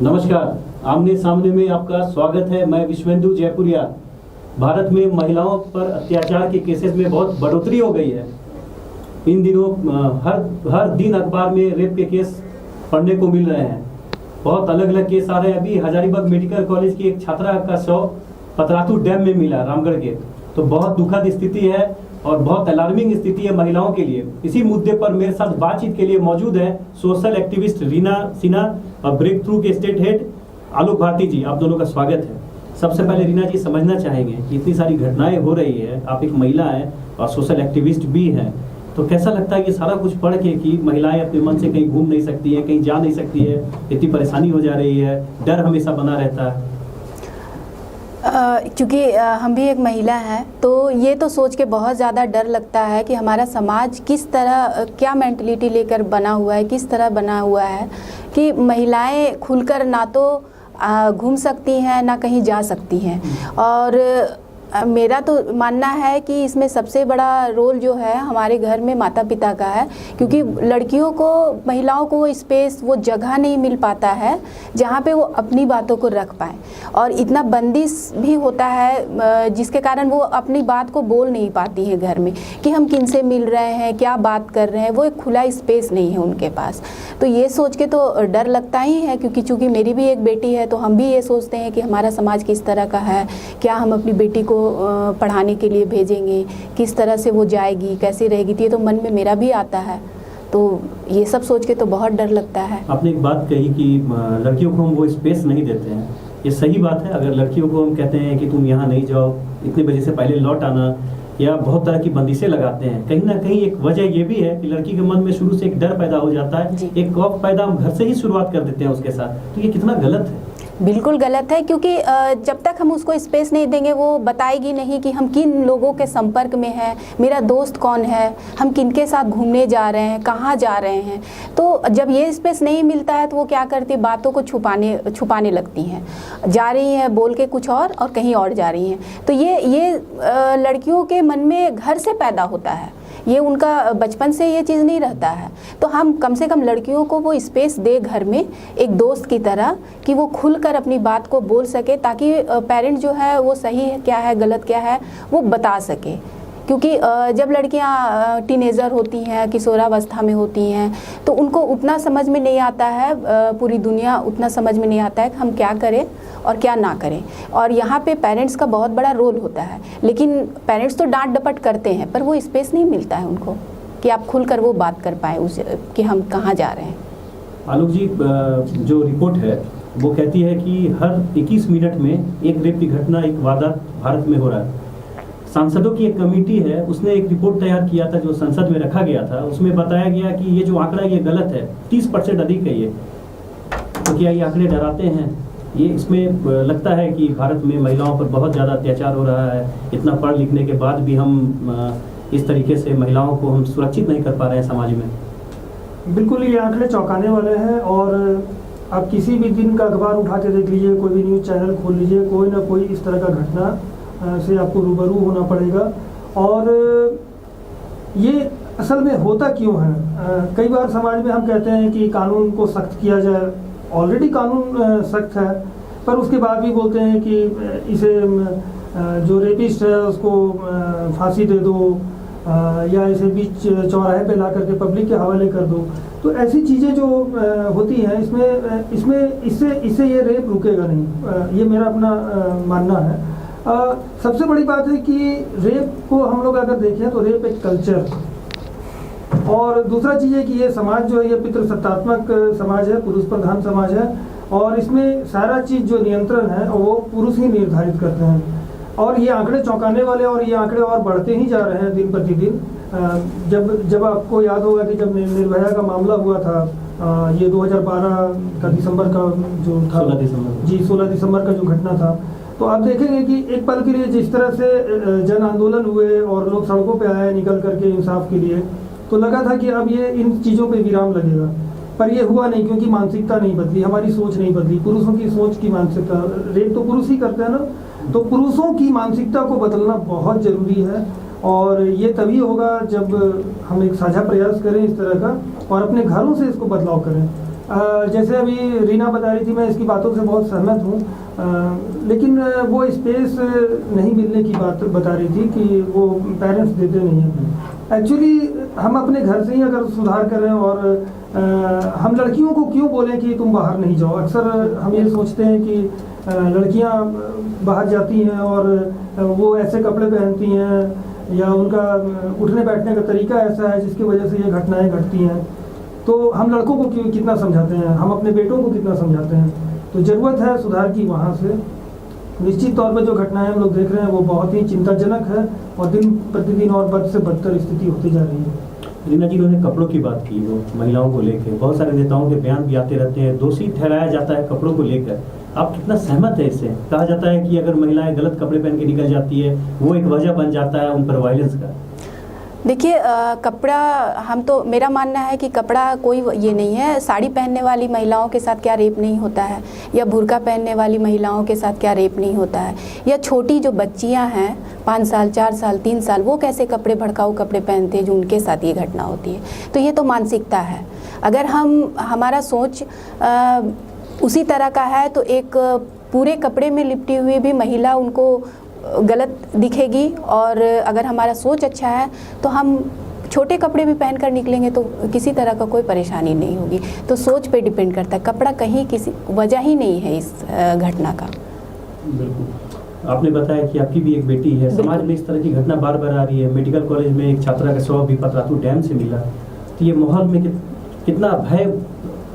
नमस्कार, आमने सामने में आपका स्वागत है। मैं विश्वेंदु जयपुरिया। भारत में महिलाओं पर अत्याचार के केसेस में बहुत बढ़ोतरी हो गई है। इन दिनों हर दिन अखबार में रेप के केस पढ़ने को मिल रहे हैं। बहुत अलग अलग केस आ रहे हैं। अभी हजारीबाग मेडिकल कॉलेज की एक छात्रा का शव पतरातू डैम में मिला, रामगढ़ के। तो बहुत दुखद स्थिति है और बहुत अलार्मिंग स्थिति है महिलाओं के लिए। इसी मुद्दे पर मेरे साथ बातचीत के लिए मौजूद है सोशल एक्टिविस्ट रीना सिन्हा और ब्रेक थ्रू के स्टेट हेड आलोक भारती जी। आप दोनों का स्वागत है। सबसे पहले रीना जी, समझना चाहेंगे कि इतनी सारी घटनाएं हो रही है, आप एक महिला हैं और सोशल एक्टिविस्ट भी हैं, तो कैसा लगता है कि सारा कुछ पढ़ के कि महिलाएं अपने मन से कहीं घूम नहीं सकती है, कहीं जा नहीं सकती है, इतनी परेशानी हो जा रही है, डर हमेशा बना रहता है? क्योंकि हम भी एक महिला हैं, तो ये तो सोच के बहुत ज़्यादा डर लगता है कि हमारा समाज किस तरह, क्या मेंटलिटी लेकर बना हुआ है, किस तरह बना हुआ है कि महिलाएं खुलकर ना तो घूम सकती हैं ना कहीं जा सकती हैं। और मेरा तो मानना है कि इसमें सबसे बड़ा रोल जो है हमारे घर में माता पिता का है, क्योंकि लड़कियों को, महिलाओं को वो स्पेस, वो जगह नहीं मिल पाता है जहाँ पे वो अपनी बातों को रख पाएँ। और इतना बंदिश भी होता है जिसके कारण वो अपनी बात को बोल नहीं पाती हैं घर में कि हम किन से मिल रहे हैं, क्या बात कर रहे हैं। वो एक खुला स्पेस नहीं है उनके पास। तो ये सोच के तो डर लगता ही है, क्योंकि चूँकि मेरी भी एक बेटी है, तो हम भी ये सोचते हैं कि हमारा समाज किस तरह का है, क्या हम अपनी बेटी को पढ़ाने के लिए भेजेंगे, किस तरह से वो जाएगी, कैसे रहेगी। तो ये तो मन में मेरा भी आता है। तो ये सब सोच के तो बहुत डर लगता है। आपने एक बात कही कि लड़कियों को हम वो स्पेस नहीं देते हैं, ये सही बात है। अगर लड़कियों को हम कहते हैं कि तुम यहाँ नहीं जाओ, इतने बजे से पहले लौट आना, या बहुत तरह की बंदिशें लगाते हैं, कहीं ना कहीं एक वजह ये भी है कि लड़की के मन में शुरू से एक डर पैदा हो जाता है, एक खौफ पैदा हम घर से ही शुरुआत कर देते हैं उसके साथ। तो ये कितना गलत है? बिल्कुल गलत है, क्योंकि जब तक हम उसको स्पेस नहीं देंगे, वो बताएगी नहीं कि हम किन लोगों के संपर्क में हैं, मेरा दोस्त कौन है, हम किनके साथ घूमने जा रहे हैं, कहाँ जा रहे हैं। तो जब ये स्पेस नहीं मिलता है तो वो क्या करती है, बातों को छुपाने लगती हैं, जा रही हैं बोल के कुछ और कहीं और जा रही हैं। तो ये लड़कियों के मन में घर से पैदा होता है, ये उनका बचपन से ये चीज़ नहीं रहता है। तो हम कम से कम लड़कियों को वो स्पेस दे घर में, एक दोस्त की तरह, कि वो खुलकर अपनी बात को बोल सके, ताकि पेरेंट जो है वो सही है क्या है, गलत क्या है, वो बता सके। क्योंकि जब लड़कियां टीनेजर होती हैं, किशोरावस्था में होती हैं, तो उनको उतना समझ में नहीं आता है, पूरी दुनिया उतना समझ में नहीं आता है कि हम क्या करें और क्या ना करें। और यहाँ पे पेरेंट्स का बहुत बड़ा रोल होता है। लेकिन पेरेंट्स तो डांट डपट करते हैं, पर वो स्पेस नहीं मिलता है उनको कि आप खुलकर वो बात कर पाएँ उसे कि हम कहाँ जा रहे हैं। आलोक जी, जो रिपोर्ट है वो कहती है कि हर 21 मिनट में एक रेप की घटना, एक वारदात भारत में हो रहा है। सांसदों की एक कमेटी है, उसने एक रिपोर्ट तैयार किया था जो संसद में रखा गया था। उसमें बताया गया कि ये जो आंकड़ा ये गलत है, 30% अधिक है ये। तो क्या ये आंकड़े डराते हैं? ये इसमें लगता है कि भारत में महिलाओं पर बहुत ज़्यादा अत्याचार हो रहा है। इतना पढ़ लिखने के बाद भी हम इस तरीके से महिलाओं को हम सुरक्षित नहीं कर पा रहे हैं समाज में। बिल्कुल, ये आंकड़े चौंकाने वाले हैं। और आप किसी भी दिन का अखबार उठा के देख लीजिए, कोई भी न्यूज़ चैनल खोल लीजिए, कोई ना कोई इस तरह का घटना से आपको रूबरू होना पड़ेगा। और ये असल में होता क्यों है? कई बार समाज में हम कहते हैं कि कानून को सख्त किया जाए। ऑलरेडी कानून सख्त है, पर उसके बाद भी बोलते हैं कि इसे जो रेपिस्ट है उसको फांसी दे दो, या इसे बीच चौराहे पे ला करके पब्लिक के हवाले कर दो। तो ऐसी चीज़ें जो होती हैं, इससे ये रेप रुकेगा नहीं। ये मेरा अपना मानना है। सबसे बड़ी बात है कि रेप को हम लोग अगर देखें तो रेप एक कल्चर, और दूसरा चीज़ है कि ये समाज जो है ये पितृसत्तात्मक समाज है, पुरुष प्रधान समाज है, और इसमें सारा चीज़ जो नियंत्रण है वो पुरुष ही निर्धारित करते हैं। और ये आंकड़े चौंकाने वाले, और ये आंकड़े और बढ़ते ही जा रहे हैं दिन प्रतिदिन। जब आपको याद होगा कि जब निर्भया का मामला हुआ था, ये 2012 का दिसंबर का जो था, 16 दिसंबर का जो घटना था, तो आप देखेंगे कि एक पल के लिए जिस तरह से जन आंदोलन हुए और लोग सड़कों पे आए निकल करके इंसाफ के लिए, तो लगा था कि अब ये इन चीज़ों पे विराम लगेगा। पर ये हुआ नहीं, क्योंकि मानसिकता नहीं बदली, हमारी सोच नहीं बदली, पुरुषों की सोच की मानसिकता। रेप तो पुरुष ही करते हैं ना, तो पुरुषों की मानसिकता को बदलना बहुत ज़रूरी है। और ये तभी होगा जब हम एक साझा प्रयास करें इस तरह का, और अपने घरों से इसको बदलाव करें। जैसे अभी रीना बता रही थी, मैं इसकी बातों से बहुत सहमत हूँ, लेकिन वो स्पेस नहीं मिलने की बात बता रही थी कि वो पेरेंट्स देते नहीं हैं। एक्चुअली हम अपने घर से ही अगर सुधार करें, और हम लड़कियों को क्यों बोलें कि तुम बाहर नहीं जाओ। अक्सर हम ये सोचते हैं कि लड़कियां बाहर जाती हैं और वो ऐसे कपड़े पहनती हैं या उनका उठने बैठने का तरीका ऐसा है जिसकी वजह से ये घटनाएं घटती हैं। तो हम लड़कों को क्यों कितना समझाते हैं, हम अपने बेटों को कितना समझाते हैं। तो ज़रूरत है सुधार की वहाँ से। निश्चित तौर पर जो घटनाएं हम लोग देख रहे हैं वो बहुत ही चिंताजनक है और दिन प्रतिदिन और बद से बदतर स्थिति होती जा रही है। रीना जी, उन्होंने कपड़ों की बात की, वो महिलाओं को लेकर बहुत सारे नेताओं के बयान भी आते रहते हैं, दोषी ठहराया जाता है कपड़ों को लेकर। आप कितना सहमत है इससे? कहा जाता है कि अगर महिलाएं गलत कपड़े पहन के निकल जाती है वो एक वजह बन जाता है उन पर वायलेंस का। देखिए, कपड़ा, हम तो, मेरा मानना है कि कपड़ा कोई ये नहीं है। साड़ी पहनने वाली महिलाओं के साथ क्या रेप नहीं होता है, या बुर्का पहनने वाली महिलाओं के साथ क्या रेप नहीं होता है, या छोटी जो बच्चियां हैं 5 साल 4 साल 3 साल, वो कैसे कपड़े, भड़काऊ कपड़े पहनते हैं जो उनके साथ ये घटना होती है। तो ये तो मानसिकता है। अगर हमारा सोच उसी तरह का है तो एक पूरे कपड़े में लिपटी हुई भी महिला उनको गलत दिखेगी, और अगर हमारा सोच अच्छा है तो हम छोटे कपड़े भी पहनकर निकलेंगे तो किसी तरह का कोई परेशानी नहीं होगी। तो सोच पे डिपेंड करता है, कपड़ा कहीं किसी वजह ही नहीं है इस घटना का। बिल्कुल। आपने बताया कि आपकी भी एक बेटी है, समाज में इस तरह की घटना बार बार आ रही है। मेडिकल कॉलेज में एक छात्रा का शव भी पतरातू डैम से मिला, तो ये माहौल में कितना भय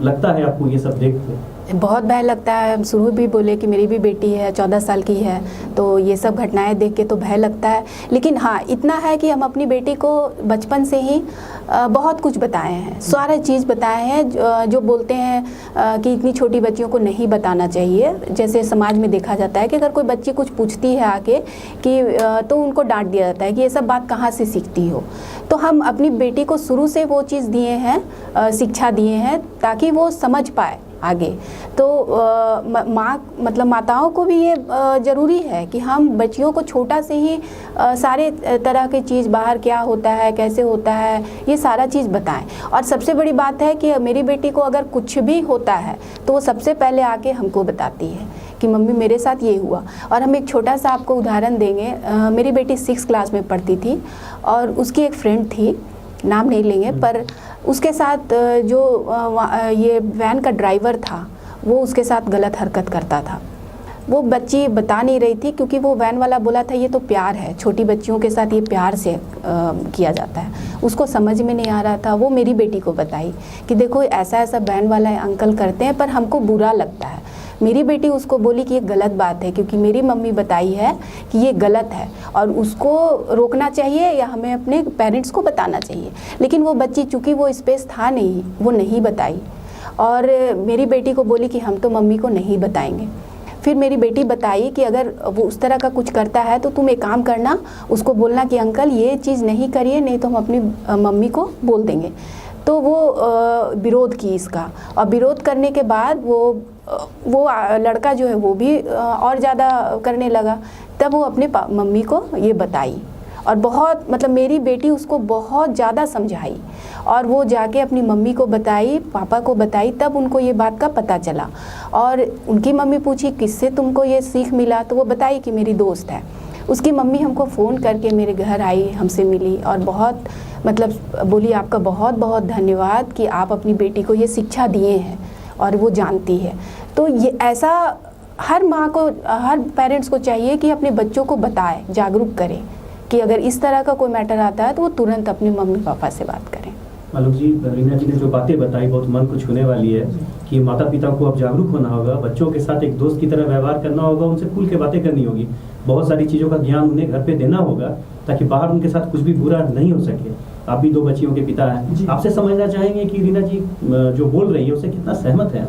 लगता है आपको ये सब देख के? बहुत भय लगता है। हम शुरू भी बोले कि मेरी भी बेटी है, 14 साल की है, तो ये सब घटनाएं देख के तो भय लगता है। लेकिन हाँ, इतना है कि हम अपनी बेटी को बचपन से ही बहुत कुछ बताए हैं, सारे चीज़ बताए हैं जो बोलते हैं कि इतनी छोटी बच्चियों को नहीं बताना चाहिए। जैसे समाज में देखा जाता है कि अगर कोई बच्ची कुछ पूछती है आके कि तो उनको डांट दिया जाता है कि ये सब बात कहाँ से सीखती हो। तो हम अपनी बेटी को शुरू से वो चीज़ दिए हैं, शिक्षा दिए हैं ताकि वो समझ पाए आगे। तो माताओं को भी ये ज़रूरी है कि हम बच्चियों को छोटा से ही सारे तरह की चीज़, बाहर क्या होता है, कैसे होता है, ये सारा चीज़ बताएं। और सबसे बड़ी बात है कि मेरी बेटी को अगर कुछ भी होता है तो वो सबसे पहले आके हमको बताती है कि मम्मी मेरे साथ ये हुआ। और हम एक छोटा सा आपको उदाहरण देंगे। मेरी बेटी 6 क्लास में पढ़ती थी और उसकी एक फ्रेंड थी, नाम नहीं लेंगे, पर उसके साथ जो ये वैन का ड्राइवर था वो उसके साथ गलत हरकत करता था। वो बच्ची बता नहीं रही थी क्योंकि वो वैन वाला बोला था ये तो प्यार है, छोटी बच्चियों के साथ ये प्यार से किया जाता है। उसको समझ में नहीं आ रहा था। वो मेरी बेटी को बताई कि देखो ऐसा ऐसा वैन वाला अंकल करते हैं पर हमको बुरा लगता है। मेरी बेटी उसको बोली कि ये गलत बात है क्योंकि मेरी मम्मी बताई है कि ये गलत है और उसको रोकना चाहिए या हमें अपने पेरेंट्स को बताना चाहिए। लेकिन वो बच्ची, चूँकि वो स्पेस था नहीं, वो नहीं बताई और मेरी बेटी को बोली कि हम तो मम्मी को नहीं बताएंगे। फिर मेरी बेटी बताई कि अगर वो उस तरह का कुछ करता है तो तुम एक काम करना, उसको बोलना कि अंकल ये चीज़ नहीं करिए, नहीं तो हम अपनी मम्मी को बोल देंगे। तो वो विरोध की इसका, और विरोध करने के बाद वो लड़का जो है वो भी और ज़्यादा करने लगा। तब वो अपने मम्मी को ये बताई और बहुत, मतलब मेरी बेटी उसको बहुत ज़्यादा समझाई और वो जाके अपनी मम्मी को बताई, पापा को बताई, तब उनको ये बात का पता चला। और उनकी मम्मी पूछी किससे तुमको ये सीख मिला, तो वो बताई कि मेरी दोस्त है। उसकी मम्मी हमको फ़ोन करके मेरे घर आई, हमसे मिली और बहुत, मतलब बोली आपका बहुत बहुत धन्यवाद कि आप अपनी बेटी को ये शिक्षा दिए हैं और वो जानती है। तो ये ऐसा हर माँ को, हर पेरेंट्स को चाहिए कि अपने बच्चों को बताए, जागरूक करें कि अगर इस तरह का कोई मैटर आता है तो वो तुरंत अपने मम्मी पापा से बात करें। आलोक जी, रीना जी ने जो बातें बताई बहुत मन को छूने वाली है कि माता पिता को अब जागरूक होना होगा, बच्चों के साथ एक दोस्त की तरह व्यवहार करना होगा, उनसे खुल के बातें करनी होगी, बहुत सारी चीज़ों का ज्ञान उन्हें घर पे देना होगा ताकि बाहर उनके साथ कुछ भी बुरा नहीं हो सके। आप भी 2 बच्चियों के पिता हैं, आपसे समझना चाहेंगे कि रीना जी जो बोल रही है उससे कितना सहमत है?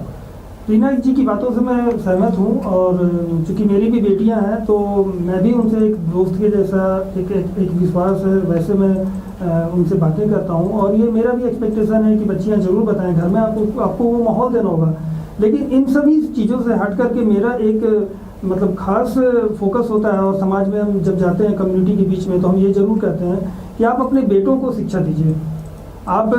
रीना जी की बातों से मैं सहमत हूँ और चूँकि मेरी भी बेटियाँ हैं तो मैं भी उनसे एक दोस्त के जैसा एक विश्वास है, वैसे मैं उनसे बातें करता हूँ। और ये मेरा भी एक्सपेक्टेशन है कि बच्चियाँ ज़रूर बताएं, घर में आपको वो माहौल देना होगा। लेकिन इन सभी चीज़ों से हट करके मेरा एक मतलब खास फोकस होता है, और समाज में हम जब जाते हैं कम्युनिटी के बीच में तो हम ये ज़रूर कहते हैं कि आप अपने बेटों को शिक्षा दीजिए। आप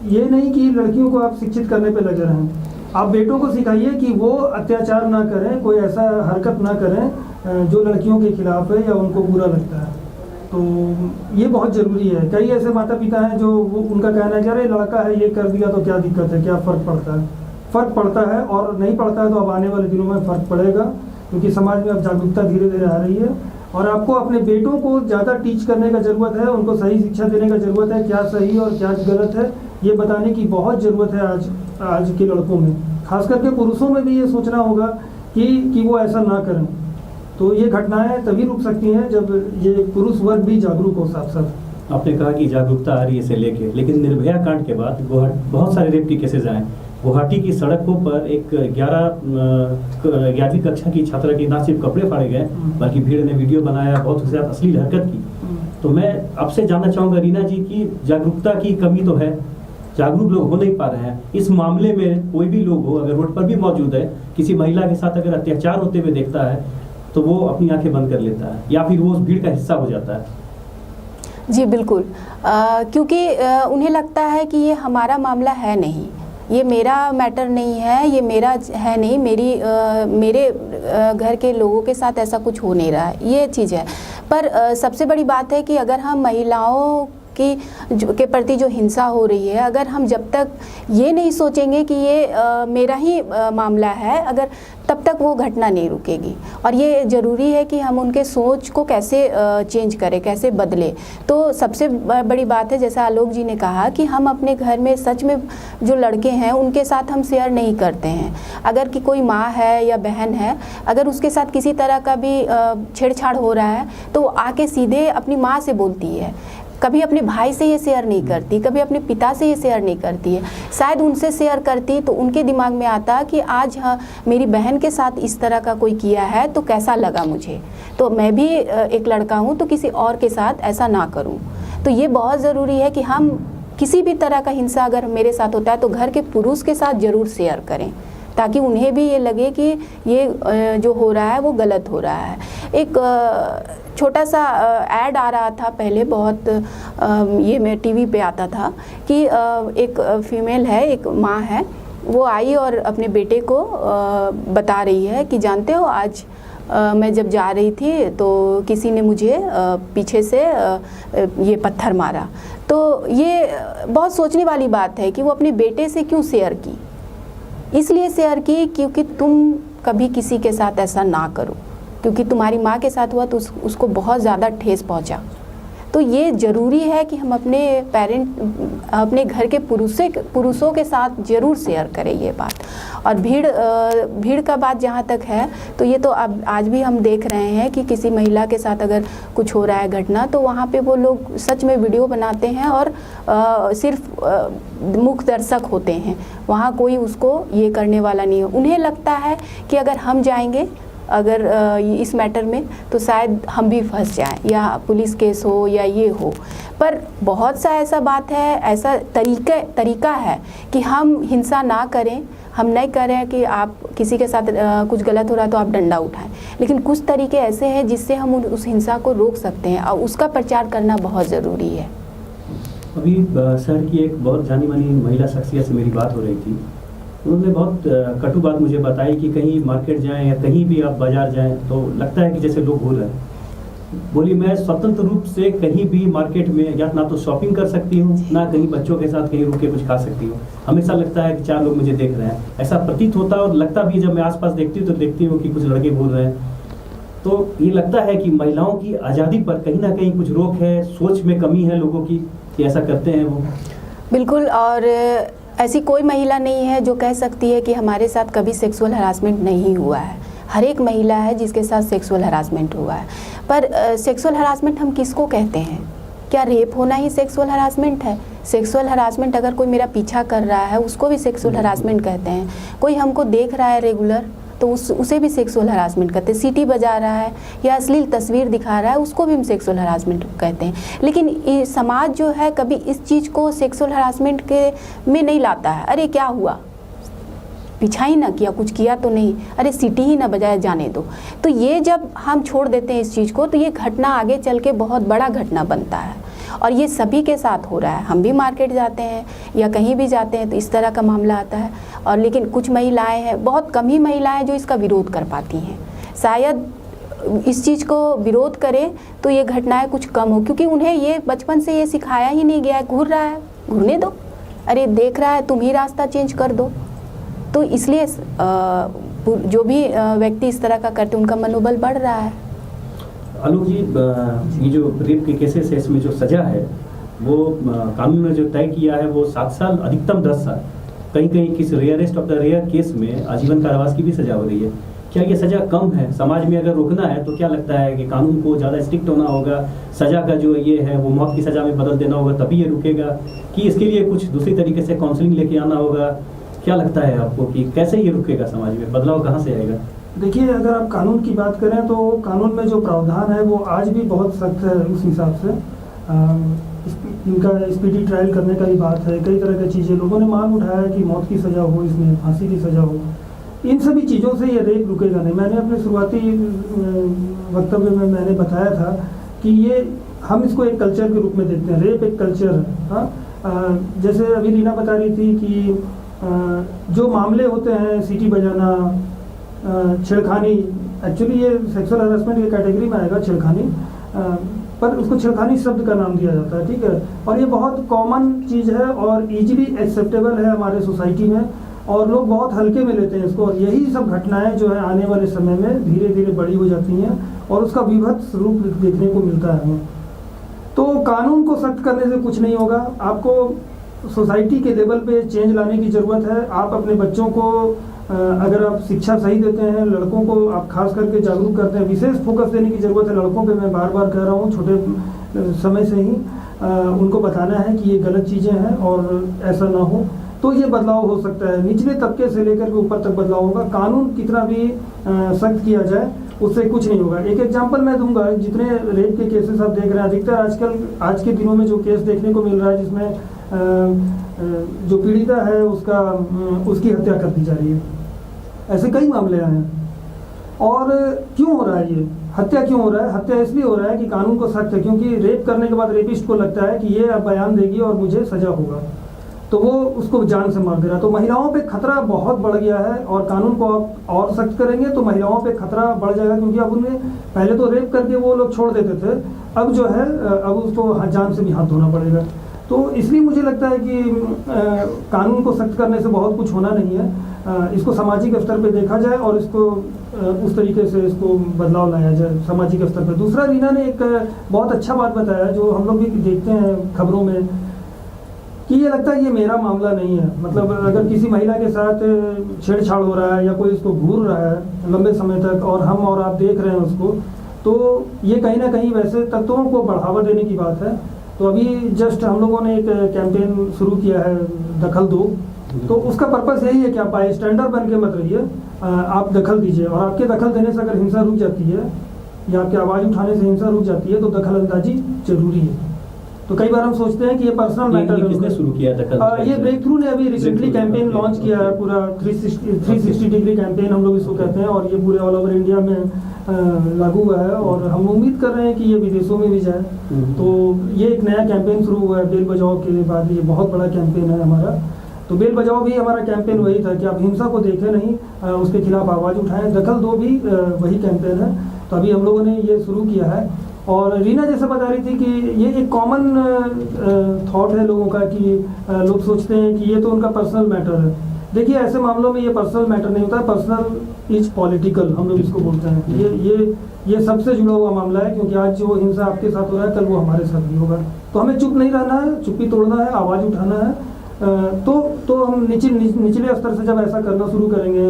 ये नहीं कि लड़कियों को आप शिक्षित करने पे लगे रहें। आप बेटों को सिखाइए कि वो अत्याचार ना करें, कोई ऐसा हरकत ना करें जो लड़कियों के खिलाफ है या उनको बुरा लगता है। तो ये बहुत ज़रूरी है। कई ऐसे माता पिता हैं जो उनका कहना है कि अरे लड़का है ये कर दिया तो क्या दिक्कत है, क्या फ़र्क पड़ता है। फ़र्क पड़ता है, और नहीं पड़ता है तो अब आने वाले दिनों में फ़र्क पड़ेगा, क्योंकि समाज में अब जागरूकता धीरे धीरे आ रही है। और आपको अपने बेटों को ज़्यादा टीच करने का ज़रूरत है, उनको सही शिक्षा देने का ज़रूरत है, क्या सही और क्या गलत है ये बताने की बहुत ज़रूरत है आज के लड़कों में। खास करके पुरुषों में भी ये सोचना होगा कि वो ऐसा ना करें। तो ये घटनाएं तभी रुक सकती हैं जब ये पुरुष वर्ग भी जागरूक हो साथ साथ। आपने कहा कि जागरूकता आ रही है इसे लेके, लेकिन निर्भया कांड के बाद बहुत सारे रेप के केसेज आए। गुवाहाटी की सड़कों पर एक 11वीं कक्षा की छात्रा की ना सिर्फ कपड़े फाड़े गए, बल्कि भीड़ ने वीडियो बनाया, बहुत उसके साथ अश्लील हरकत की। तो मैं आपसे जानना चाहूँगा रीना जी की जागरूकता की कमी तो है, जागरूक लोग हो नहीं पा रहे हैं इस मामले में। कोई भी लोग हो, अगर रोड पर भी मौजूद है, किसी महिला के साथ अगर अत्याचार होते हुए देखता है तो वो अपनी आंखें बंद कर लेता है या फिर वो उस भीड़ का हिस्सा हो जाता है। जी बिल्कुल, क्योंकि उन्हें लगता है कि ये हमारा मामला है नहीं, ये मेरा मैटर नहीं है, ये मेरा है नहीं, मेरे घर के लोगों के साथ ऐसा कुछ हो नहीं रहा है, ये चीज़ है। पर सबसे बड़ी बात है कि अगर हम महिलाओं के प्रति जो हिंसा हो रही है, अगर हम जब तक ये नहीं सोचेंगे कि ये मेरा ही मामला है, अगर तब तक वो घटना नहीं रुकेगी। और ये ज़रूरी है कि हम उनके सोच को कैसे चेंज करें, कैसे बदले। तो सबसे बड़ी बात है, जैसा आलोक जी ने कहा, कि हम अपने घर में सच में जो लड़के हैं उनके साथ हम शेयर नहीं करते हैं। अगर कि कोई माँ है या बहन है, अगर उसके साथ किसी तरह का भी छेड़छाड़ हो रहा है तो आके सीधे अपनी माँ से बोलती है, कभी अपने भाई से ये शेयर नहीं करती, कभी अपने पिता से ये शेयर नहीं करती है। शायद उनसे शेयर करती तो उनके दिमाग में आता कि आज हाँ मेरी बहन के साथ इस तरह का कोई किया है तो कैसा लगा मुझे, तो मैं भी एक लड़का हूँ तो किसी और के साथ ऐसा ना करूँ। तो ये बहुत ज़रूरी है कि हम किसी भी तरह का हिंसा अगर मेरे साथ होता है तो घर के पुरुष के साथ ज़रूर शेयर करें, ताकि उन्हें भी ये लगे कि ये जो हो रहा है वो गलत हो रहा है। एक छोटा सा ऐड आ रहा था पहले, बहुत ये मैं टीवी पे आता था कि एक फीमेल है, एक माँ है, वो आई और अपने बेटे को बता रही है कि जानते हो आज मैं जब जा रही थी तो किसी ने मुझे पीछे से ये पत्थर मारा। तो ये बहुत सोचने वाली बात है कि वो अपने बेटे से क्यों शेयर की। इसलिए शेयर की क्योंकि तुम कभी किसी के साथ ऐसा ना करो, क्योंकि तुम्हारी माँ के साथ हुआ तो उसको बहुत ज़्यादा ठेस पहुँचा। तो ये ज़रूरी है कि हम अपने घर के पुरुषों के साथ ज़रूर शेयर करें ये बात। और भीड़ का बात जहाँ तक है, तो ये तो अब आज भी हम देख रहे हैं कि किसी महिला के साथ अगर कुछ हो रहा है घटना, तो वहाँ पे वो लोग सच में वीडियो बनाते हैं और सिर्फ मुख्य दर्शक होते हैं, वहाँ कोई उसको ये करने वाला नहीं है। उन्हें लगता है कि अगर हम जाएंगे अगर इस मैटर में तो शायद हम भी फंस जाएं या पुलिस केस हो या ये हो। पर बहुत सा ऐसा बात है, ऐसा तरीका है कि हम हिंसा ना करें। हम नहीं करें कि आप किसी के साथ कुछ गलत हो रहा है तो आप डंडा उठाएं, लेकिन कुछ तरीके ऐसे हैं जिससे हम उस हिंसा को रोक सकते हैं और उसका प्रचार करना बहुत ज़रूरी है। अभी शहर की एक बहुत जानी मानी महिला शख्सियत से मेरी बात हो रही थी, उन्होंने बहुत कटु बात मुझे बताई कि कहीं मार्केट जाएं या कहीं भी आप बाजार जाएं तो लगता है कि जैसे लोग भूल रहे हैं। बोली मैं स्वतंत्र रूप से कहीं भी मार्केट में या ना तो शॉपिंग कर सकती हूँ, ना कहीं बच्चों के साथ कहीं रुक के कुछ खा सकती हूँ। हमेशा लगता है कि 4 लोग मुझे देख रहे हैं, ऐसा प्रतीत होता है। और लगता भी जब मैं आसपास देखती हूँ तो देखती हूँ कि कुछ लड़के बोल रहे हैं। तो ये लगता है कि महिलाओं की आज़ादी पर कहीं ना कहीं कुछ रोक है, सोच में कमी है लोगों की कि ऐसा करते हैं वो। बिल्कुल, और ऐसी कोई महिला नहीं है जो कह सकती है कि हमारे साथ कभी सेक्सुअल हरासमेंट नहीं हुआ है। हर एक महिला है जिसके साथ सेक्सुअल हरासमेंट हुआ है। पर सेक्सुअल हरासमेंट हम किसको कहते हैं? क्या रेप होना ही सेक्सुअल हरासमेंट है? सेक्सुअल हरासमेंट अगर कोई मेरा पीछा कर रहा है उसको भी सेक्सुअल हरासमेंट कहते हैं। कोई हमको देख रहा है रेगुलर तो उसे भी सेक्सुअल हरासमेंट कहते हैं। सीटी बजा रहा है या अश्लील तस्वीर दिखा रहा है उसको भी हम सेक्सुअल हरासमेंट कहते हैं। लेकिन ये समाज जो है कभी इस चीज़ को सेक्सुअल हरासमेंट के में नहीं लाता है। अरे क्या हुआ, पीछा ही ना किया, कुछ किया तो नहीं, अरे सीटी ही ना बजाया, जाने दो। तो ये जब हम छोड़ देते हैं इस चीज़ को तो ये घटना आगे चल के बहुत बड़ा घटना बनता है। और ये सभी के साथ हो रहा है। हम भी मार्केट जाते हैं या कहीं भी जाते हैं तो इस तरह का मामला आता है। और लेकिन कुछ महिलाएं हैं, बहुत कम ही महिलाएं जो इसका विरोध कर पाती हैं। शायद इस चीज़ को विरोध करें तो ये घटनाएं कुछ कम हो, क्योंकि उन्हें ये बचपन से ये सिखाया ही नहीं गया है। घूर रहा है, घूरने दो, अरे देख रहा है, तुम ही रास्ता चेंज कर दो। तो इसलिए जो भी व्यक्ति इस तरह का करते उनका मनोबल बढ़ रहा है। आलोक जी, ये जो रेप के केसेस है इसमें जो सजा है वो कानून ने जो तय किया है वो 7 साल, अधिकतम 10 साल, कहीं कहीं किसी rarest of the rare case में आजीवन कारावास की भी सजा हो रही है। क्या ये सजा कम है? समाज में अगर रोकना है तो क्या लगता है कि कानून को ज़्यादा स्ट्रिक्ट होना होगा, सजा का जो ये है वो मौत की सजा में बदल देना होगा तभी ये रुकेगा, कि इसके लिए कुछ दूसरी तरीके से काउंसलिंग लेके आना होगा? क्या लगता है आपको कि कैसे ये रुकेगा, समाज में बदलाव कहाँ से आएगा? देखिए, अगर आप कानून की बात करें तो कानून में जो प्रावधान है वो आज भी बहुत सख्त है। उस हिसाब से इनका स्पीडी ट्रायल करने का ही बात है, कई तरह की चीज़ें लोगों ने मांग उठाया कि मौत की सज़ा हो, इसमें फांसी की सज़ा हो। इन सभी चीज़ों से ये रेप रुकेगा नहीं। मैंने अपने शुरुआती वक्तव्य में मैंने बताया था कि ये हम इसको एक कल्चर के रूप में देखते हैं। रेप एक कल्चर है। हाँ, जैसे अभी रीना बता रही थी कि जो मामले होते हैं, सीटी बजाना, छेड़खानी, एक्चुअली ये सेक्सुअल हरासमेंट की कैटेगरी में आएगा छेड़खानी, पर उसको छेड़खानी शब्द का नाम दिया जाता है, ठीक है। और ये बहुत कॉमन चीज़ है और इजीली एक्सेप्टेबल है हमारे सोसाइटी में, और लोग बहुत हल्के में लेते हैं इसको। और यही सब घटनाएं जो है आने वाले समय में धीरे धीरे बड़ी हो जाती हैं और उसका विभत्स रूप देखने को मिलता है। तो कानून को सख्त करने से कुछ नहीं होगा, आपको सोसाइटी के लेवल पे चेंज लाने की ज़रूरत है। आप अपने बच्चों को अगर आप शिक्षा सही देते हैं, लड़कों को आप खास करके जागरूक करते हैं, विशेष फोकस देने की ज़रूरत है लड़कों पे। मैं बार बार कह रहा हूँ, छोटे समय से ही उनको बताना है कि ये गलत चीज़ें हैं और ऐसा ना हो, तो ये बदलाव हो सकता है। निचले तबके से लेकर के ऊपर तक बदलाव होगा। कानून कितना भी सख्त किया जाए उससे कुछ नहीं होगा। एक एग्जांपल मैं दूंगा, जितने रेप के केसेस आप देख रहे हैं, अधिकतर आज के दिनों में जो केस देखने को मिल रहा है जिसमें जो पीड़िता है उसकी हत्या कर दी जा रही है, ऐसे कई मामले आए हैं। और क्यों हो रहा है ये हत्या? क्यों हो रहा है? हत्या इसलिए हो रहा है कि कानून को सख्त है, क्योंकि रेप करने के बाद रेपिस्ट को लगता है कि ये अब बयान देगी और मुझे सजा होगा, तो वो उसको जान से मार दे रहा है। तो महिलाओं पे खतरा बहुत बढ़ गया है और कानून को आप और सख्त करेंगे तो महिलाओं पे खतरा बढ़ जाएगा, क्योंकि अब उन्हें पहले तो रेप करके वो लोग छोड़ देते थे, अब जो है अब उसको जान से भी हाथ धोना पड़ेगा। तो इसलिए मुझे लगता है कि कानून को सख्त करने से बहुत कुछ होना नहीं है। इसको सामाजिक स्तर पे देखा जाए और इसको उस तरीके से इसको बदलाव लाया जाए सामाजिक स्तर पे। दूसरा, रीना ने एक बहुत अच्छा बात बताया जो हम लोग भी देखते हैं खबरों में, कि ये लगता है ये मेरा मामला नहीं है। मतलब अगर किसी महिला के साथ छेड़छाड़ हो रहा है या कोई इसको घूर रहा है लंबे समय तक और हम और आप देख रहे हैं उसको, तो ये कहीं ना कहीं वैसे तत्वों को बढ़ावा देने की बात है। तो अभी जस्ट हम लोगों ने एक कैंपेन शुरू किया है, दखल दो। तो उसका पर्पस यही है कि आप बाई स्टैंडर बन के मत रहिए, आप दखल दीजिए। और आपके दखल देने से अगर हिंसा रुक जाती है या आपकी आवाज़ उठाने से हिंसा रुक जाती है तो दखल अंदाजी जरूरी है। तो कई बार हम सोचते हैं कि ये पर्सनल मैटर है। किसने शुरू किया दखल? ये ब्रेक थ्रू ने अभी रिसेंटली कैंपेन लॉन्च किया है, पूरा 360 डिग्री कैंपेन हम लोग इसको कहते हैं, और ये पूरे ऑल ओवर इंडिया में लागू हुआ है और हम उम्मीद कर रहे हैं कि ये विदेशों में भी जाए। तो ये एक नया कैंपेन शुरू हुआ है बेल बजाओ के बाद, ये बहुत बड़ा कैंपेन है हमारा। तो बेल बजाओ भी हमारा कैंपेन वही था कि आप हिंसा को देखें नहीं, उसके खिलाफ आवाज़ उठाएं। दखल दो भी वही कैंपेन है। तो अभी हम लोगों ने ये शुरू किया है। और रीना जैसे बता रही थी कि ये एक कॉमन थॉट है लोगों का कि लोग सोचते हैं कि ये तो उनका पर्सनल मैटर है। देखिए, ऐसे मामलों में ये पर्सनल मैटर नहीं होता, पर्सनल इज पॉलिटिकल हम लोग इसको बोलते हैं। ये सबसे जुड़ा हुआ मामला है, क्योंकि आज जो हिंसा आपके साथ हो रहा है कल वो हमारे साथ भी होगा। तो हमें चुप नहीं रहना है, चुप्पी तोड़ना है, आवाज़ उठाना है। तो हम निचले स्तर से जब ऐसा करना शुरू करेंगे,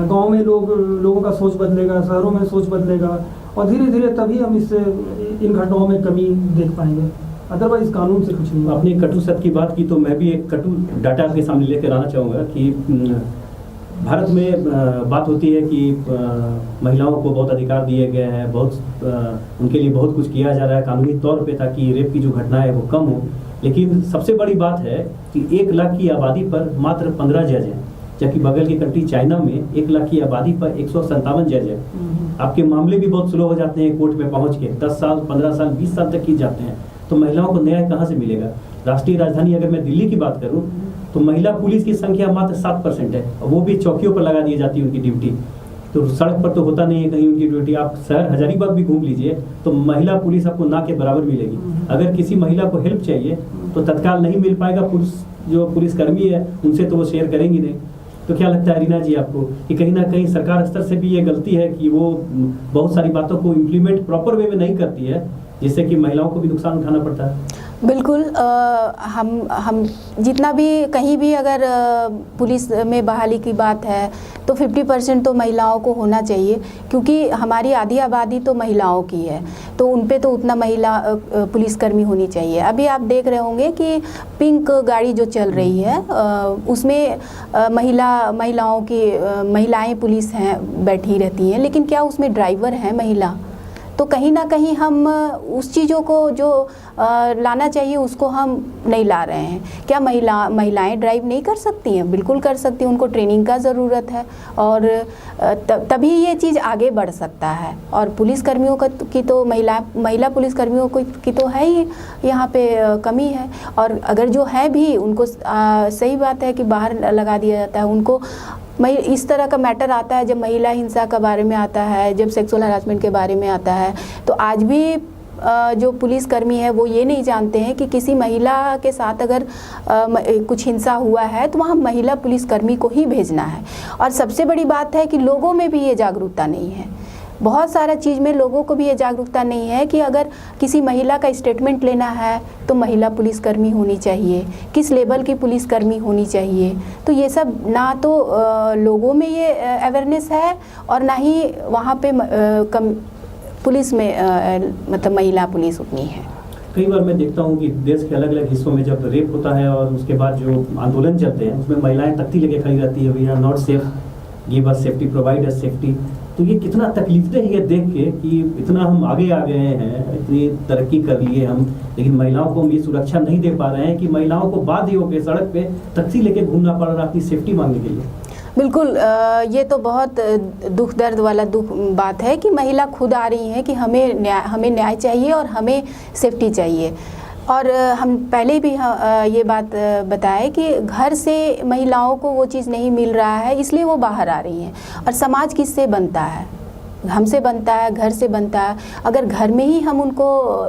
गांव में लोगों का सोच बदलेगा, शहरों में सोच बदलेगा, और धीरे धीरे तभी हम इससे इन घटनाओं में कमी देख पाएंगे। अदरवाइज कानून से कुछ नहीं। आपने कटु सत्य की बात की तो मैं भी एक कटु डाटा आपके सामने लेकर आना चाहूँगा कि भारत में बात होती है कि महिलाओं को बहुत अधिकार दिए गए हैं, उनके लिए बहुत कुछ किया जा रहा है कानूनी तौर पे ताकि रेप की जो घटना है वो कम हो। लेकिन सबसे बड़ी बात है कि 1 लाख की आबादी पर मात्र 15 जज हैं, जबकि बगल की कंट्री चाइना में 1 लाख की आबादी पर 157 जज है। आपके मामले भी बहुत स्लो हो जाते हैं कोर्ट में पहुंच के, 10 साल 15 साल 20 साल तक खींच जाते हैं। तो महिलाओं को न्याय कहाँ से मिलेगा? राष्ट्रीय राजधानी अगर मैं दिल्ली की बात करूं तो महिला पुलिस की संख्या मात्र 7% है, और वो भी चौकियों पर लगा दी जाती है उनकी ड्यूटी। तो सड़क पर तो होता नहीं है कहीं उनकी ड्यूटी। आप शहर हजारीबाग भी घूम लीजिए तो महिला पुलिस आपको ना के बराबर मिलेगी। अगर किसी महिला को हेल्प चाहिए तो तत्काल नहीं मिल पाएगा, जो पुलिसकर्मी है उनसे तो वो शेयर करेंगी नहीं। तो क्या लगता है रीना जी आपको कि कहीं ना कहीं सरकार स्तर से भी ये गलती है कि वो बहुत सारी बातों को इम्प्लीमेंट प्रॉपर वे में नहीं करती है, जिससे कि महिलाओं को भी नुकसान उठाना पड़ता है? बिल्कुल। हम जितना भी कहीं भी अगर पुलिस में बहाली की बात है तो 50% तो महिलाओं को होना चाहिए, क्योंकि हमारी आधी आबादी तो महिलाओं की है, तो उन पे तो उतना महिला पुलिसकर्मी होनी चाहिए। अभी आप देख रहे होंगे कि पिंक गाड़ी जो चल रही है उसमें महिलाएं पुलिस हैं बैठी रहती हैं, लेकिन क्या उसमें ड्राइवर है महिला? तो कहीं ना कहीं हम उस चीज़ों को जो लाना चाहिए उसको हम नहीं ला रहे हैं। क्या महिलाएं ड्राइव नहीं कर सकती हैं? बिल्कुल कर सकती हैं, उनको ट्रेनिंग का ज़रूरत है, और तभी ये चीज़ आगे बढ़ सकता है। और पुलिसकर्मियों की तो महिला पुलिसकर्मियों की तो है ही यहाँ पे कमी है, और अगर जो है भी उनको सही बात है कि बाहर लगा दिया जाता है उनको। इस तरह का मैटर आता है जब महिला हिंसा के बारे में आता है, जब सेक्सुअल हरासमेंट के बारे में आता है, तो आज भी जो पुलिसकर्मी है वो ये नहीं जानते हैं कि किसी महिला के साथ अगर कुछ हिंसा हुआ है तो वहाँ महिला पुलिसकर्मी को ही भेजना है। और सबसे बड़ी बात है कि लोगों में भी ये जागरूकता नहीं है। बहुत सारा चीज़ में लोगों को भी ये जागरूकता नहीं है कि अगर किसी महिला का स्टेटमेंट लेना है तो महिला पुलिसकर्मी होनी चाहिए, किस लेवल की पुलिसकर्मी होनी चाहिए। तो ये सब ना तो लोगों में ये अवेयरनेस है, और ना ही वहाँ पे पुलिस में मतलब महिला पुलिस उतनी है। कई बार मैं देखता हूँ कि देश के अलग अलग हिस्सों में जब रेप होता है और उसके बाद जो आंदोलन चलते हैं उसमें महिलाएं तख्ती लेके खड़ी रहती है, we are not safe, give us safety, provide us safety. तो ये कितना तकलीफदेह है देख के कि इतना हम आगे आ गए हैं, इतनी तरक्की कर लिए हम, लेकिन महिलाओं को हम ये सुरक्षा नहीं दे पा रहे हैं कि महिलाओं को बाध्य होकर सड़क पे तख्ती लेके घूमना पड़ रहा है अपनी सेफ्टी मांगने के लिए। बिल्कुल, ये तो बहुत दुख दर्द वाला बात है कि महिला खुद आ रही हैं कि हमें न्याय चाहिए और हमें सेफ्टी चाहिए। और हम पहले भी ये बात बताए कि घर से महिलाओं को वो चीज़ नहीं मिल रहा है, इसलिए वो बाहर आ रही हैं। और समाज किससे बनता है? हमसे बनता है, घर से बनता है। अगर घर में ही हम उनको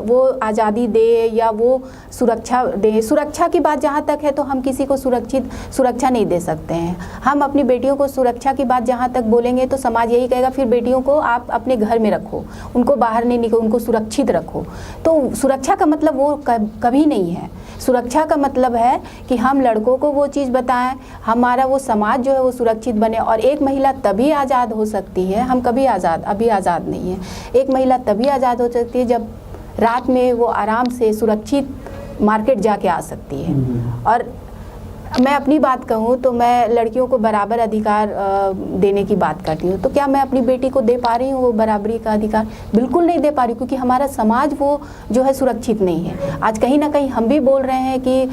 वो आज़ादी दे या वो सुरक्षा दे, सुरक्षा की बात जहाँ तक है तो हम किसी को सुरक्षा नहीं दे सकते हैं। हम अपनी बेटियों को सुरक्षा की बात जहाँ तक बोलेंगे तो समाज यही कहेगा फिर बेटियों को आप अपने घर में रखो, उनको बाहर नहीं निकलो, उनको सुरक्षित रखो। तो सुरक्षा का मतलब वो कभी नहीं है। सुरक्षा का मतलब है कि हम लड़कों को वो चीज़ बताएं, हमारा वो समाज जो है वो सुरक्षित बने। और एक महिला तभी आज़ाद हो सकती है, हम कभी अभी आज़ाद नहीं है। एक महिला तभी आज़ाद हो सकती है जब रात में वो आराम से सुरक्षित मार्केट जाके आ सकती है। और मैं अपनी बात कहूँ तो मैं लड़कियों को बराबर अधिकार देने की बात करती हूँ। तो क्या मैं अपनी बेटी को दे पा रही हूँ वो बराबरी का अधिकार? बिल्कुल नहीं दे पा रही, क्योंकि हमारा समाज वो जो है सुरक्षित नहीं है। आज कहीं ना कहीं हम भी बोल रहे हैं कि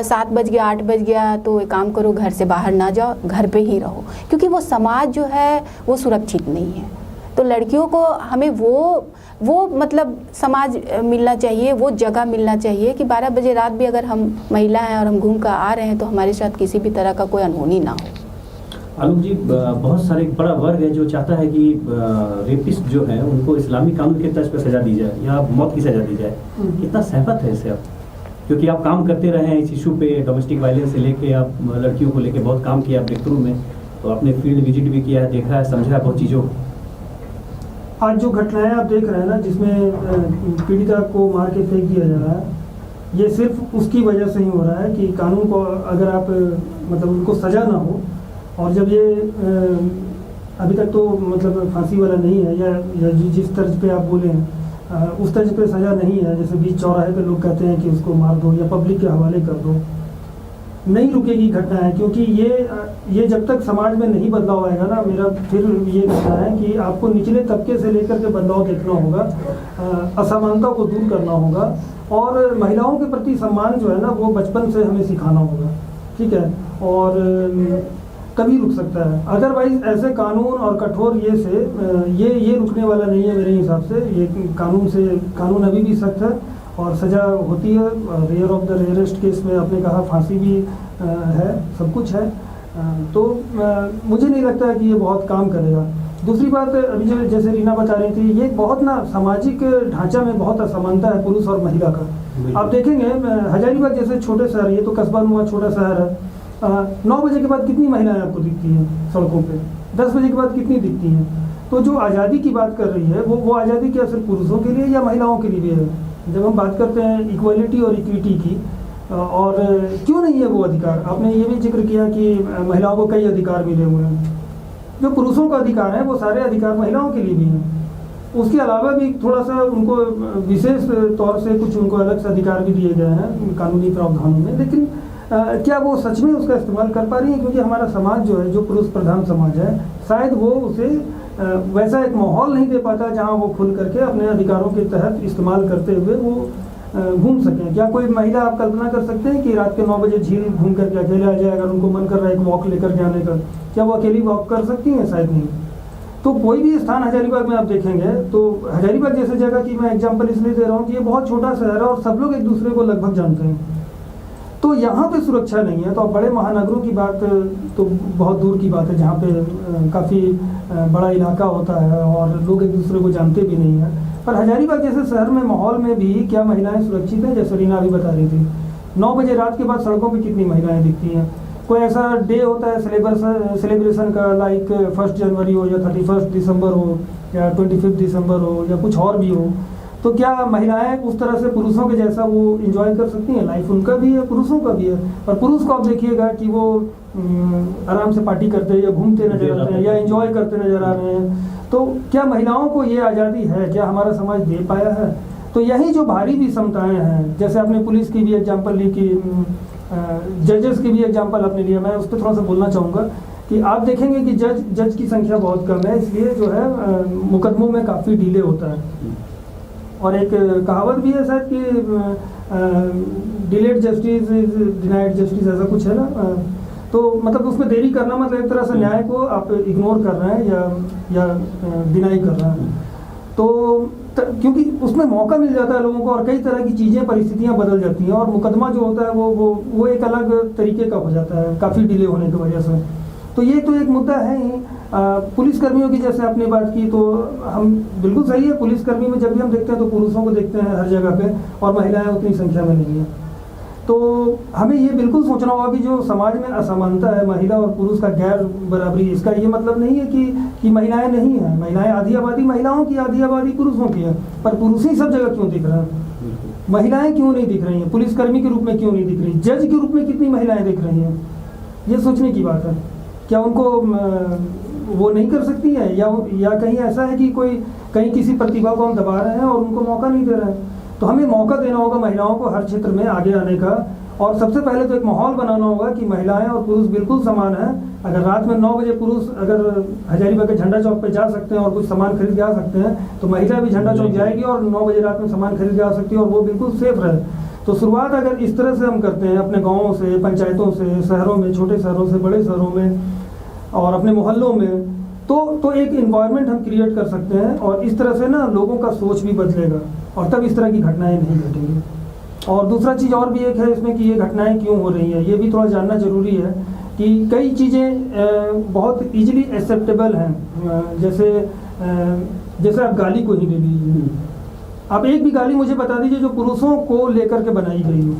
7 बज गया, 8 बज गया तो एक काम करो, घर से बाहर ना जाओ, घर पे ही रहो, क्योंकि वो समाज जो है वो सुरक्षित नहीं है। तो लड़कियों को हमें वो मतलब समाज मिलना चाहिए, वो जगह मिलना चाहिए कि 12 बजे रात भी अगर हम महिला हैं और हम घूम कर आ रहे हैं तो हमारे साथ किसी भी तरह का कोई अनहोनी ना हो। आलोक जी, बहुत सारे बड़ा वर्ग है जो चाहता है कि रेपिस्ट जो है उनको इस्लामी कानून के तर्ज पर सजा दी जाए या मौत की सजा दी जाए। कितना सहमत है इससे आप? क्योंकि आप काम करते रहे हैं इस इशू पे, डोमेस्टिक वायलेंस से लेके आप लड़कियों को लेके बहुत काम किया ब्रेक थ्रू में, तो आपने फील्ड विजिट भी किया है, देखा है, समझा है बहुत चीज़ों। आज जो घटनाएं आप देख रहे हैं ना, जिसमें पीड़िता को मार के फेंक दिया जा रहा है, ये सिर्फ उसकी वजह से ही हो रहा है कि कानून को अगर आप मतलब उनको सज़ा ना हो। और जब ये अभी तक तो मतलब फांसी वाला नहीं है, या जिस तर्ज पे आप बोले हैं उस तर्ज पे सज़ा नहीं है, जैसे बीच चौराहे पे लोग कहते हैं कि उसको मार दो या पब्लिक के हवाले कर दो, नहीं रुकेगी घटना है। क्योंकि ये जब तक समाज में नहीं बदलाव आएगा ना, मेरा फिर ये कहना है कि आपको निचले तबके से लेकर के बदलाव देखना होगा, असमानता को दूर करना होगा, और महिलाओं के प्रति सम्मान जो है ना वो बचपन से हमें सिखाना होगा, ठीक है। और तभी रुक सकता है, अदरवाइज ऐसे कानून और कठोर ये रुकने वाला नहीं है मेरे हिसाब से। ये कानून अभी भी सख्त है और सज़ा होती है। Rare of the rarest case में आपने कहा फांसी भी है, सब कुछ है। तो मुझे नहीं लगता है कि ये बहुत काम करेगा। दूसरी बात, अभी जो जैसे रीना बता रही थी, ये बहुत ना सामाजिक ढांचा में बहुत असमानता है पुरुष और महिला का। आप देखेंगे हजारीबाग जैसे छोटे शहर, ये तो कस्बा नुमा छोटा शहर है, 9 बजे के बाद कितनी महिलाएं आपको दिखती हैं सड़कों पे, 10 बजे के बाद कितनी दिखती हैं। तो जो आज़ादी की बात कर रही है वो आज़ादी क्या सिर्फ पुरुषों के लिए या महिलाओं के लिए भी है? जब हम बात करते हैं इक्वलिटी और इक्विटी की, और क्यों नहीं है वो अधिकार? आपने ये भी जिक्र किया कि महिलाओं को कई अधिकार मिले हुए हैं। जो पुरुषों का अधिकार है वो सारे अधिकार महिलाओं के लिए भी हैं। उसके अलावा भी थोड़ा सा उनको विशेष तौर से कुछ उनको अलग से अधिकार भी दिए गए हैं कानूनी प्रावधानों में, लेकिन क्या वो सच में उसका इस्तेमाल कर पा रही है? क्योंकि हमारा समाज जो है, जो पुरुष प्रधान समाज है, शायद वो उसे वैसा एक माहौल नहीं दे पाता जहाँ वो खुल करके अपने अधिकारों के तहत इस्तेमाल करते हुए वो घूम सकें। क्या कोई महिला, आप कल्पना कर सकते हैं कि रात के 9 बजे झील घूम करके अकेले आ जाए, अगर उनको मन कर रहा है एक वॉक लेकर के आने का, क्या वो अकेली वॉक कर सकती हैं? शायद नहीं। तो कोई भी स्थान हजारीबाग में आप देखेंगे तो हजारीबाग जैसे जगह की मैं एग्जांपल इसलिए दे रहा हूँ कि ये बहुत छोटा शहर है और सब लोग एक दूसरे को लगभग जानते हैं। तो यहाँ पे सुरक्षा नहीं है। तो अब बड़े महानगरों की बात तो बहुत दूर की बात है, जहाँ पे काफ़ी बड़ा इलाका होता है और लोग एक दूसरे को जानते भी नहीं हैं। पर हजारीबाग जैसे शहर में माहौल में भी क्या महिलाएं सुरक्षित हैं? जैसे रीना भी बता रही थी, 9 बजे रात के बाद सड़कों पे कितनी महिलाएं दिखती हैं। कोई ऐसा डे होता है सेलिब्रेशन का, लाइक 1 जनवरी हो या 31 दिसंबर हो या 25 दिसंबर हो या कुछ और भी हो, तो क्या महिलाएं उस तरह से पुरुषों के जैसा वो एंजॉय कर सकती हैं? लाइफ उनका भी है, पुरुषों का भी है। और पुरुष को आप देखिएगा कि वो आराम से पार्टी करते हैं या घूमते नजर आते हैं या एंजॉय करते नजर आ रहे हैं। तो क्या महिलाओं को ये आज़ादी है? क्या हमारा समाज दे पाया है? तो यही जो भारी विषमताएं हैं, जैसे आपने पुलिस की भी एग्जाम्पल ली कि जजेस की भी एग्जाम्पल आपने लिया, मैं उस पर थोड़ा सा बोलना चाहूँगा कि आप देखेंगे कि जज की संख्या बहुत कम है, इसलिए जो है मुकदमों में काफ़ी डिले होता है। और एक कहावत भी है शायद कि delayed justice is denied justice, ऐसा कुछ है ना। तो मतलब उसमें देरी करना मतलब एक तरह से न्याय को आप इग्नोर कर रहे हैं या डिनाई कर रहे हैं। तो क्योंकि उसमें मौका मिल जाता है लोगों को और कई तरह की चीज़ें, परिस्थितियां बदल जाती हैं और मुकदमा जो होता है वो एक अलग तरीके का हो जाता है काफ़ी डिले होने की वजह से। तो ये तो एक मुद्दा है ही। पुलिसकर्मियों की जैसे आपने बात की, तो हम बिल्कुल सही है, पुलिसकर्मी में जब भी हम देखते हैं तो पुरुषों को देखते हैं हर जगह पे और महिलाएं उतनी संख्या में नहीं है। तो हमें ये बिल्कुल सोचना होगा कि जो समाज में असमानता है, महिला और पुरुष का गैर बराबरी, इसका ये मतलब नहीं है कि महिलाएं नहीं हैं। महिलाएं आधी आबादी महिलाओं की, आधी आबादी पुरुषों की है, पर पुरुष ही सब जगह क्यों दिख रहे हैं? महिलाएं क्यों नहीं दिख रही हैं? पुलिसकर्मी के रूप में क्यों नहीं दिख रही? जज के रूप में कितनी महिलाएं दिख रही हैं? ये सोचने की बात है। क्या उनको वो नहीं कर सकती हैं, या कहीं ऐसा है कि कहीं किसी प्रतिभा को हम दबा रहे हैं और उनको मौका नहीं दे रहे हैं? तो हमें मौका देना होगा महिलाओं को हर क्षेत्र में आगे आने का, और सबसे पहले तो एक माहौल बनाना होगा कि महिलाएं और पुरुष बिल्कुल समान हैं। अगर रात में 9 बजे पुरुष अगर हजारीबाग के झंडा चौक पे जा सकते हैं और कुछ सामान खरीद के आ सकते हैं, तो महिला भी झंडा चौक जाएगी और 9 बजे रात में सामान खरीद के आ सकती है और वो बिल्कुल सेफ रहे। तो शुरुआत अगर इस तरह से हम करते हैं अपने गाँवों से, पंचायतों से, शहरों में, छोटे शहरों से बड़े शहरों में और अपने मोहल्लों में, तो एक इन्वायरमेंट हम क्रिएट कर सकते हैं और इस तरह से ना लोगों का सोच भी बदलेगा और तब इस तरह की घटनाएं नहीं घटेंगी। और दूसरा चीज़ और भी एक है इसमें कि ये घटनाएं क्यों हो रही हैं, ये भी थोड़ा जानना ज़रूरी है कि कई चीज़ें बहुत ईजिली एक्सेप्टेबल हैं। जैसे आप गाली को ही ले लीजिए, आप एक भी गाली मुझे बता दीजिए जो पुरुषों को लेकर के बनाई गई हो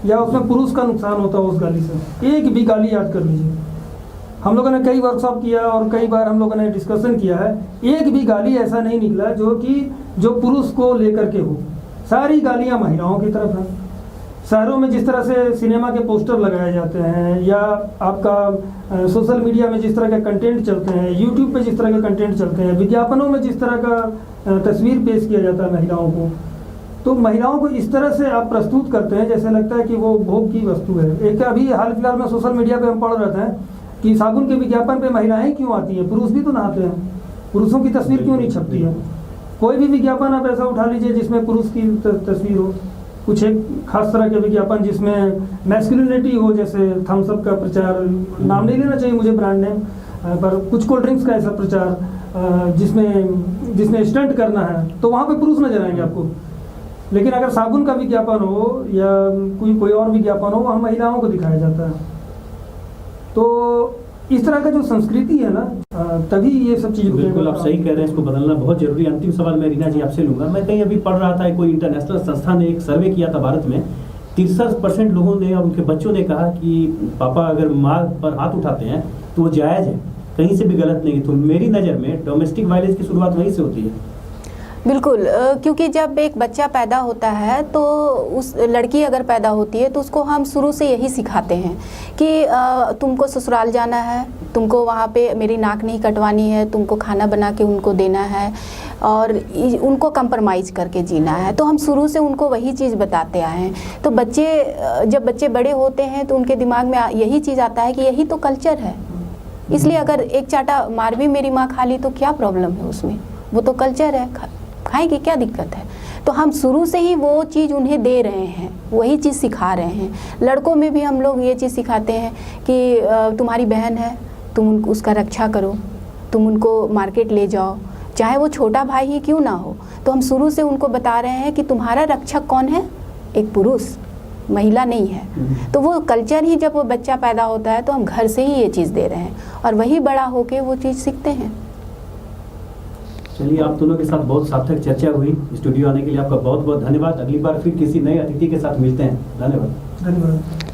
या उसमें पुरुष का नुकसान होता हो उस गाली से। एक भी गाली याद कर लीजिए। हम लोगों ने कई वर्कशॉप किया और कई बार हम लोगों ने डिस्कशन किया है, एक भी गाली ऐसा नहीं निकला जो पुरुष को लेकर के हो। सारी गालियां महिलाओं की तरफ हैं। शहरों में जिस तरह से सिनेमा के पोस्टर लगाए जाते हैं या आपका सोशल मीडिया में जिस तरह के कंटेंट चलते हैं, यूट्यूब पे जिस तरह के कंटेंट चलते हैं, विज्ञापनों में जिस तरह का तस्वीर पेश किया जाता है महिलाओं को, तो महिलाओं को इस तरह से आप प्रस्तुत करते हैं जैसे लगता है कि वो भोग की वस्तु है। एक अभी हाल फिलहाल में सोशल मीडिया पे हम पढ़ रहे थे कि साबुन के विज्ञापन पे महिलाएं क्यों आती हैं, पुरुष भी तो नहाते हैं, पुरुषों की तस्वीर क्यों नहीं छपती है? कोई भी विज्ञापन आप ऐसा उठा लीजिए जिसमें पुरुष की तस्वीर हो, कुछ एक खास तरह के विज्ञापन जिसमें मैस्कुलिनिटी हो, जैसे थम्स अप का प्रचार, नाम नहीं लेना चाहिए मुझे ब्रांड नेम, पर कुछ कोल्ड ड्रिंक्स का ऐसा प्रचार जिसमें स्टंट करना है, तो वहाँ पे पुरुष नजर आएंगे आपको। लेकिन अगर साबुन का विज्ञापन हो या कोई और विज्ञापन हो, वहाँ महिलाओं को दिखाया जाता है। तो इस तरह का जो संस्कृति है ना, तभी ये सब चीज़ बिल्कुल आप सही कह रहे हैं, इसको बदलना बहुत जरूरी है। अंतिम सवाल मैं रीना जी आपसे लूंगा। मैं कहीं अभी पढ़ रहा था, कोई इंटरनेशनल संस्था ने एक सर्वे किया था भारत में, 63% लोगों ने और उनके बच्चों ने कहा कि पापा अगर माँ पर हाथ उठाते हैं तो वो जायज़ है, कहीं से भी गलत नहीं। तो मेरी नज़र में डोमेस्टिक वायलेंस की शुरुआत वहीं से होती है। बिल्कुल, क्योंकि जब एक बच्चा पैदा होता है तो उस लड़की अगर पैदा होती है तो उसको हम शुरू से यही सिखाते हैं कि तुमको ससुराल जाना है, तुमको वहाँ पे मेरी नाक नहीं कटवानी है, तुमको खाना बना के उनको देना है और उनको कंप्रोमाइज़ करके जीना है। तो हम शुरू से उनको वही चीज़ बताते आए हैं। तो जब बच्चे बड़े होते हैं तो उनके दिमाग में यही चीज़ आता है कि यही तो कल्चर है। इसलिए अगर एक चाटा मार भी मेरी माँ खा ली तो क्या प्रॉब्लम है उसमें, वो तो कल्चर है, खाएगी, क्या दिक्कत है। तो हम शुरू से ही वो चीज़ उन्हें दे रहे हैं, वही चीज़ सिखा रहे हैं। लड़कों में भी हम लोग ये चीज़ सिखाते हैं कि तुम्हारी बहन है, तुम उसका रक्षा करो, तुम उनको मार्केट ले जाओ, चाहे वो छोटा भाई ही क्यों ना हो। तो हम शुरू से उनको बता रहे हैं कि तुम्हारा रक्षक कौन है, एक पुरुष, महिला नहीं है। तो वो कल्चर ही, जब वो बच्चा पैदा होता है तो हम घर से ही ये चीज़ दे रहे हैं और वही बड़ा होके वो चीज़ सीखते हैं। चलिए, आप दोनों के साथ बहुत सार्थक चर्चा हुई। स्टूडियो आने के लिए आपका बहुत बहुत धन्यवाद। अगली बार फिर किसी नए अतिथि के साथ मिलते हैं। धन्यवाद। धन्यवाद।